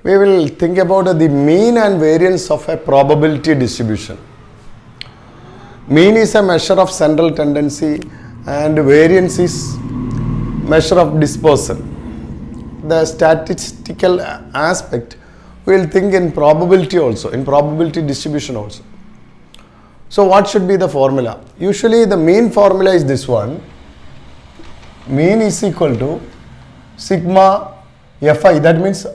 we will think about the mean and variance of a probability distribution. Mean is a measure of central tendency and variance is measure of dispersal. The statistical aspect we will think in probability also, in probability distribution also. So what should be the formula? Usually the mean formula is this one. Mean is equal to sigma fi, that means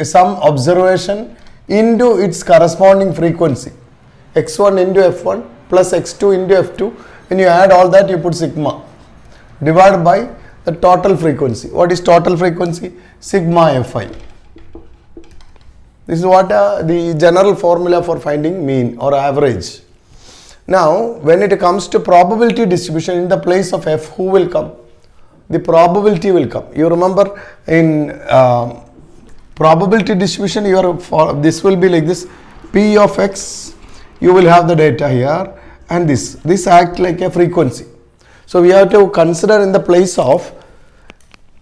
some observation into its corresponding frequency. x1 into f1 plus x2 into f2. When you add all that, you put sigma divided by the total frequency. What is total frequency? Sigma fi. This is what the general formula for finding mean or average. Now, when it comes to probability distribution, in the place of f, who will come? The probability will come. You remember in probability distribution, this will be like this. P of x, you will have the data here, and this act like a frequency. So we have to consider in the place of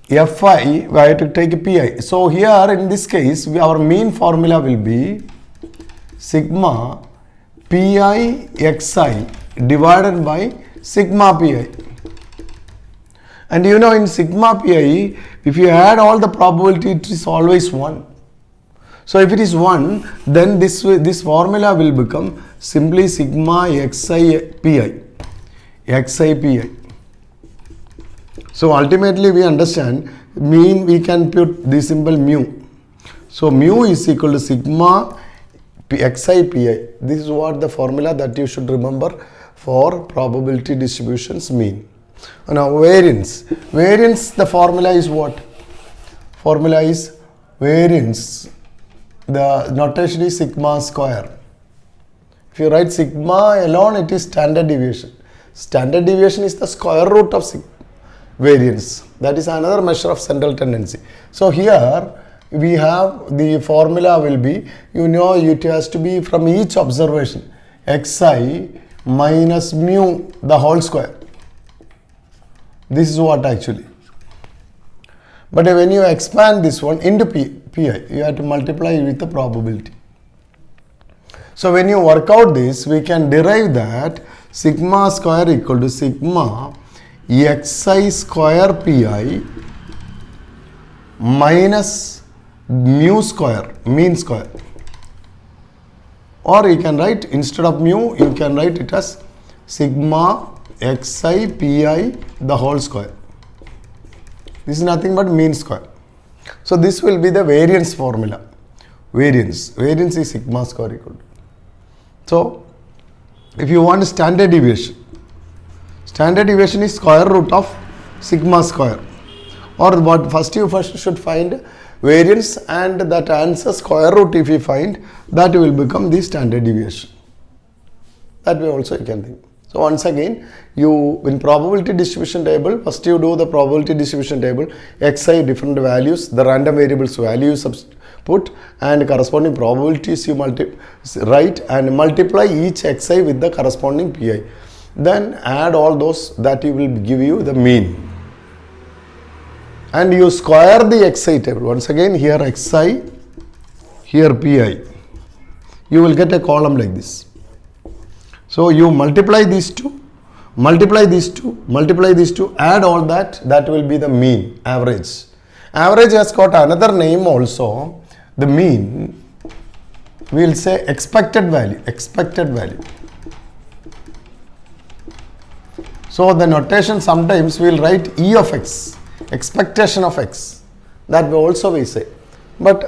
fi, we have to take a pi. So here in this case, our mean formula will be sigma pi xi divided by sigma pi. And you know, in sigma pi, if you add all the probability, it is always 1. So if it is 1, then this formula will become simply sigma xi pi. Xi pi. So ultimately we understand mean, we can put the symbol mu. So mu is equal to sigma xi pi. This is what the formula that you should remember for probability distributions mean. Now variance. Variance, the formula is what? Formula is variance. The notation is sigma square. If you write sigma alone, it is standard deviation. Standard deviation is the square root of variance. That is another measure of central tendency. So here we have the formula will be, you know, it has to be from each observation xi minus mu the whole square. This is what actually. But when you expand this one into pi, you have to multiply with the probability. So when you work out this, we can derive that sigma square equal to sigma xi square pi minus mu square, mean square. Or you can write, instead of mu, you can write it as sigma xi pi the whole square. This is nothing but mean square. So this will be the variance formula. Variance is sigma square equal to. So if you want standard deviation is square root of sigma square. Or what first should find variance, and that answer square root if you find, that will become the standard deviation. That way also you can think. So once again, you in probability distribution table, first you do the probability distribution table, xi different values, the random variables value put, and corresponding probabilities you write and multiply each xi with the corresponding pi. Then add all those, that will give you the mean. And you square the xi table. Once again, here xi, here pi. You will get a column like this. So you multiply these two, multiply these two, multiply these two, add all that, that will be the mean, average. Average has got another name also. The mean, we will say expected value, expected value. So the notation sometimes we will write E of x, expectation of x. That way also we say. But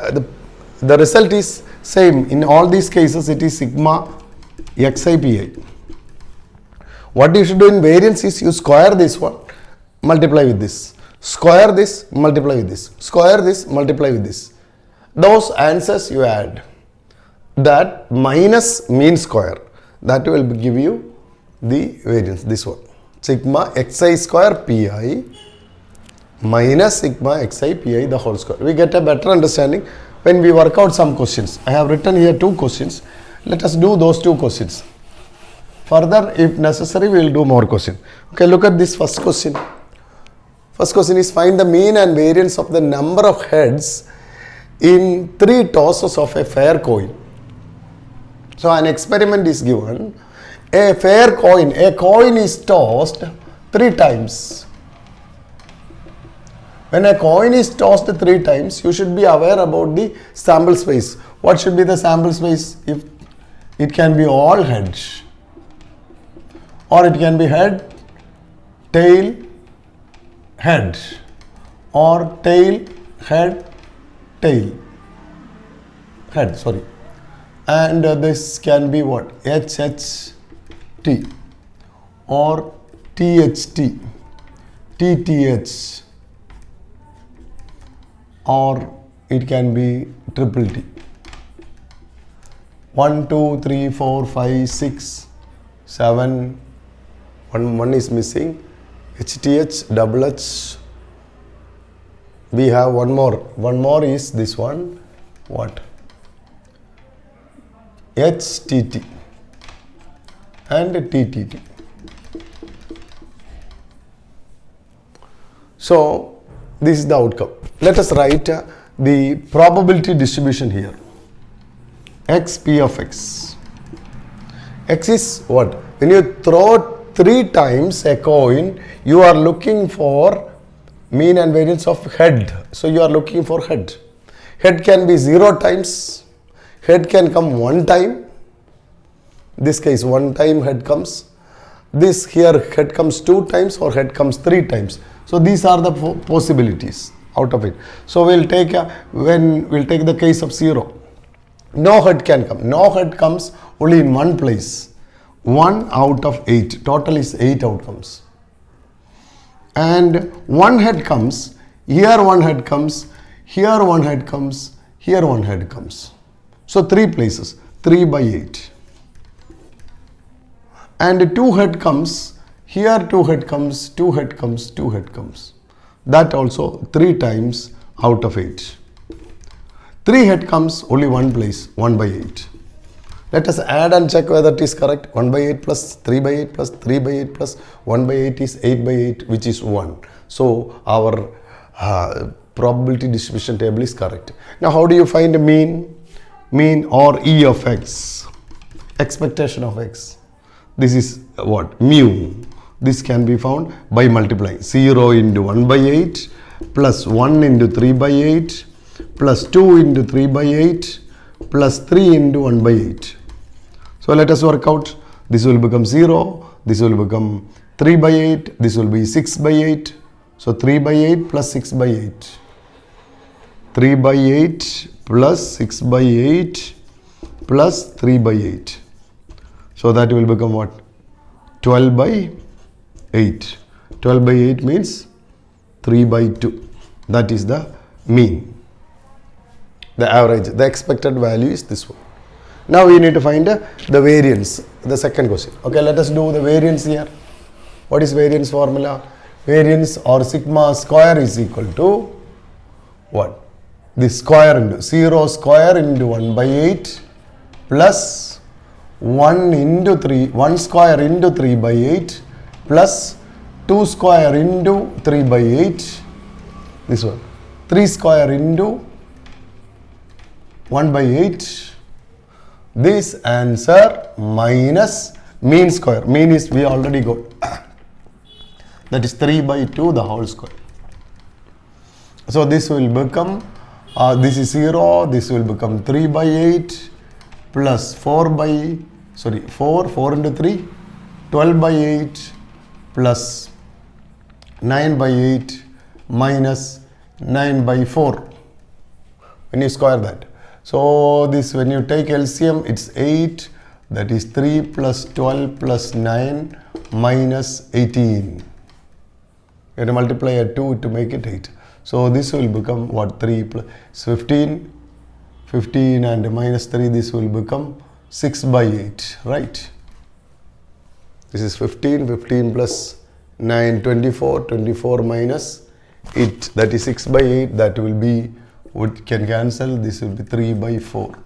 the result is same. In all these cases, it is sigma xi pi. What you should do in variance is you square this one, multiply with this. Square this, multiply with this. Square this, multiply with this. Those answers you add. That minus mean square. That will give you the variance, this one. Sigma xi square pi minus sigma xi pi the whole square. We get a better understanding when we work out some questions. I have written here 2 questions. Let us do those 2 questions. Further, if necessary, we will do more questions. Okay, look at this first question. First question is find the mean and variance of the number of heads in 3 tosses of a fair coin. So an experiment is given. A coin is tossed 3 times. When a coin is tossed 3 times, you should be aware about the sample space. What should be the sample space? If it can be all head, or it can be head, tail, head, or tail, head, tail, head, sorry. And this can be what? HHT or THT, TTH, or it can be triple T. 1, 2, 3, 4, 5, 6, 7, one is missing. HTH, double H. We have one more is this one. What? HTT and TTT. So this is the outcome. Let us write the probability distribution here. X P of X. X is what? When you throw 3 times a coin, you are looking for mean and variance of head. So you are looking for head. Head can be 0 times. Head can come 1 time. This case 1 time head comes. This here head comes 2 times or head comes 3 times. So these are the possibilities out of it. So we'll take the case of 0. No head can come. No head comes only in one place. 1 out of 8. Total is 8 outcomes. And 1 head comes. Here 1 head comes. Here 1 head comes. Here 1 head comes. So 3 places. 3 by 8. And 2 head comes. Here 2 head comes. 2 head comes. 2 head comes. That also 3 times out of 8. 3 head comes only 1 place, 1 by 8. Let us add and check whether it is correct. 1 by 8 plus 3 by 8 plus 3 by 8 plus 1 by 8 is 8 by 8, which is 1. So our probability distribution table is correct. Now how do you find a mean? Mean or E of X. Expectation of X. This is what? Mu. This can be found by multiplying 0 into 1 by 8 plus 1 into 3 by 8 plus 2 into 3 by 8 plus 3 into 1 by 8. So let us work out. This will become 0. This will become 3 by 8. This will be 6 by 8. So 3 by 8 plus 6 by 8. 3 by 8 plus 6 by 8 plus 3 by 8. So that will become what? 12 by 8. 12 by 8 means 3 by 2. That is the mean. The average, the expected value is this one. Now we need to find the variance, the second question. Okay, let us do the variance here. What is variance formula? Variance or sigma square is equal to what? This square into 0 square into 1 by 8 plus 1 into 3, 1 square into 3 by 8 plus 2 square into 3 by 8. This one. 3 square into 1 by 8. This answer minus mean square. Mean is we already got. That is 3 by 2 the whole square. So this will become, this is 0. This will become 3 by 8 plus 4 into 3. 12 by 8 plus 9 by 8 minus 9 by 4. When you square that. So this, when you take LCM, it's 8, that is 3 plus 12 plus 9 minus 18. You have to multiply a 2 to make it 8. So this will become what? 3 plus 15, 15 and minus 3, this will become 6 by 8, right? This is 15, 15 plus 9, 24, 24 minus 8, that is 6 by 8, that will be, what can cancel, this will be 3 by 4.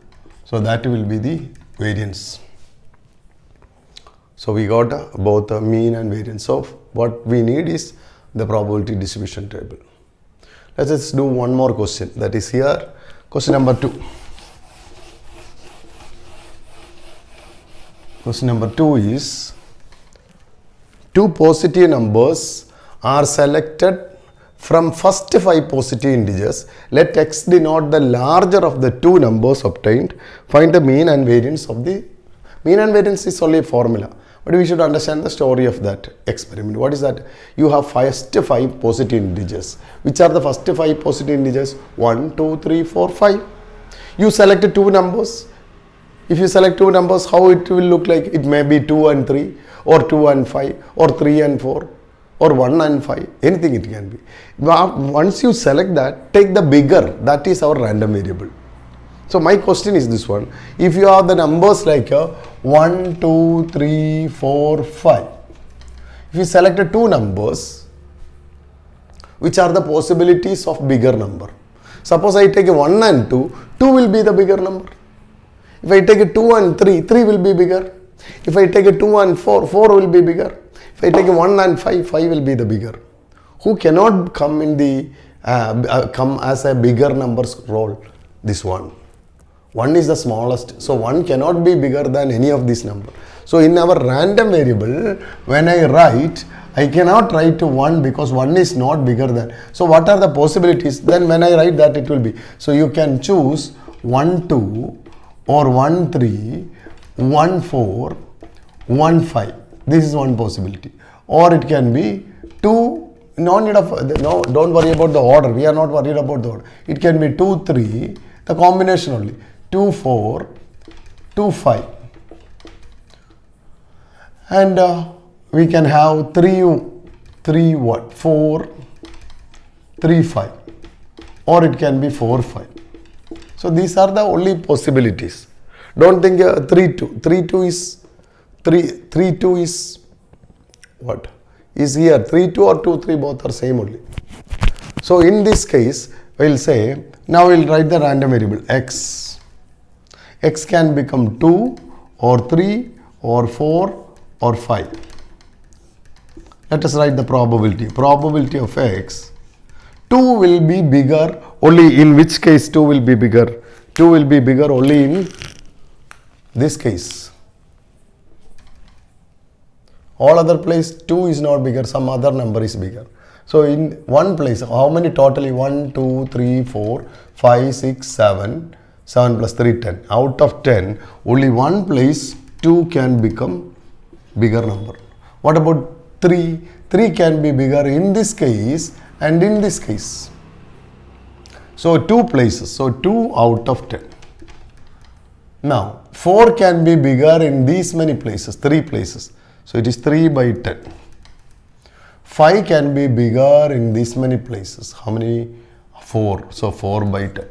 So that will be the variance. So we got both the mean and variance. So what we need is the probability distribution table. Let's just do one more question. That is here, Question number 2. Question number 2 is, two positive numbers are selected from first 5 positive integers. Let x denote the larger of the two numbers obtained. Find the mean and variance of the mean and variance is only a formula. But we should understand the story of that experiment. What is that? You have first 5 positive integers. Which are the first 5 positive integers? 1, 2, 3, 4, 5. You select two numbers. If you select two numbers, how it will look like? It may be 2 and 3, or 2 and 5, or 3 and 4, or 1 and 5. Anything it can be. Once you select that, take the bigger. That is our random variable. So my question is this one. If you have the numbers like 1, 2, 3, 4, 5. If you select two numbers, which are the possibilities of bigger number? Suppose I take 1 and 2, 2 will be the bigger number. If I take 2 and 3, 3 will be bigger. If I take 2 and 4, 4 will be bigger. If I take 1 and 5, 5 will be the bigger. Who cannot come in the come as a bigger numbers role? This one. 1 is the smallest. So 1 cannot be bigger than any of these numbers. So in our random variable, when I write, I cannot write to 1 because 1 is not bigger than. So what are the possibilities? Then when I write that, it will be. So you can choose 1, 2 or 1, 3, 1, 4, 1, 5. This is one possibility. Or it can be 2, no need of, no, don't worry about the order. We are not worried about the order. It can be 2, 3, the combination only. 2, 4, 2, 5. And we can have 3 what? 4, 3, 5. Or it can be 4, 5. So these are the only possibilities. Don't think 3, 2. 3, 2 is 3, 2 is what? Is here 3, 2 or 2, 3 both are same only. So in this case, we'll say, now we'll write the random variable x. X can become 2 or 3 or 4 or 5. Let us write the probability. Probability of x. 2 will be bigger only in which case 2 will be bigger? 2 will be bigger only in this case. All other place 2 is not bigger, some other number is bigger. So in one place, how many totally? 1, 2, 3, 4, 5, 6, 7. 7 plus 3, 10. Out of 10, only one place 2 can become bigger number. What about 3? 3 can be bigger in this case and in this case. So 2 places. So 2 out of 10. Now 4 can be bigger in these many places, 3 places. So it is 3 by 10. 5 can be bigger in these many places. How many? 4. So 4 by 10.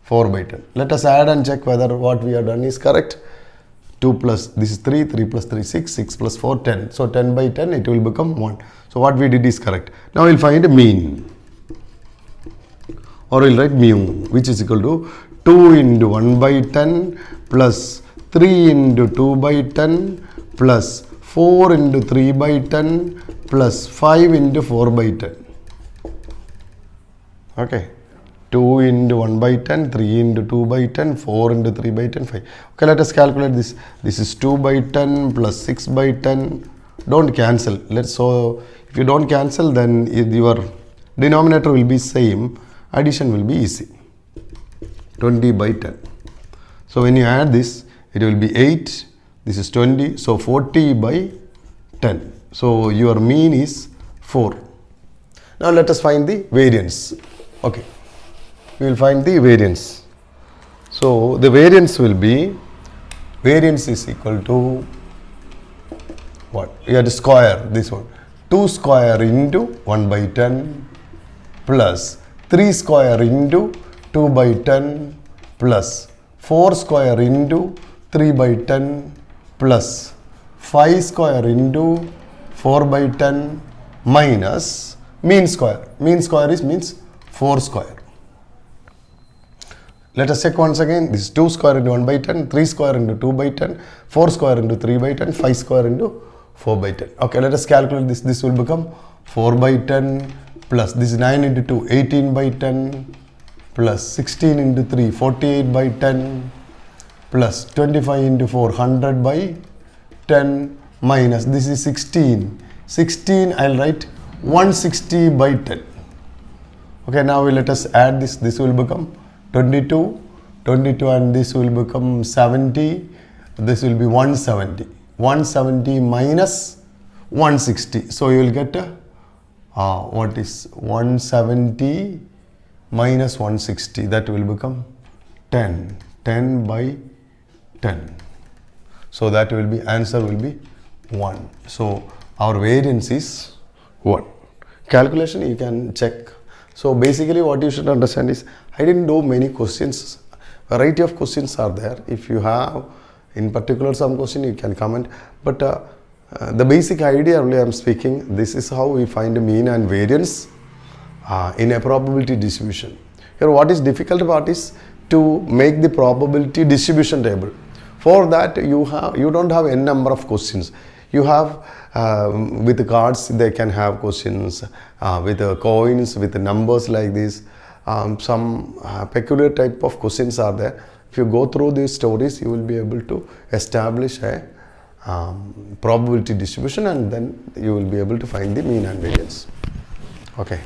4 by 10. Let us add and check whether what we have done is correct. 2 plus, this is 3, 3 plus 3, 6, 6 plus 4, 10. So 10 by 10, it will become 1. So what we did is correct. Now we'll find a mean. Or we'll write mu, which is equal to 2 into 1 by 10 plus 3 into 2 by 10 plus 4 into 3 by 10 plus 5 into 4 by 10. Okay. 2 into 1 by 10, 3 into 2 by 10, 4 into 3 by 10, 5. Okay, let us calculate this. This is 2 by 10 plus 6 by 10. Don't cancel. So if you don't cancel, then your denominator will be same. Addition will be easy. 20 by 10. So when you add this, it will be 8. This is 20. So 40 by 10. So your mean is 4. Now let us find the variance. Okay. We will find the variance. So the variance will be, variance is equal to what? We have to square this one. 2 square into 1 by 10 plus 3 square into 2 by 10 plus 4 square into 3 by 10 plus 5 square into 4 by 10 minus mean square. Mean square is means 4 square. Let us check once again. This is 2 square into 1 by 10, 3 square into 2 by 10, 4 square into 3 by 10, 5 square into 4 by 10. Okay, let us calculate this. This will become 4 by 10 plus this is 9 into 2, 18 by 10 plus 16 into 3, 48 by 10, plus 25 into 4, 100 by 10, minus, this is 16. 16, I'll write 160 by 10. Okay, now let us add this. This will become 22, 22, and this will become 70. This will be 170. 170 minus 160. So you will get what is 170 minus 160? That will become 10. 10 by 10. So that will be, answer will be 1. So our variance is 1. Calculation you can check. So basically what you should understand is, I didn't do many questions. Variety of questions are there. If you have in particular some question, you can comment. But the basic idea only I am speaking. This is how we find mean and variance in a probability distribution. Here what is difficult part is to make the probability distribution table. For that you don't have n number of questions. You have with the cards they can have questions, with the coins, with the numbers like this. Some peculiar type of questions are there. If you go through these stories, you will be able to establish a probability distribution, and then you will be able to find the mean and variance. Okay.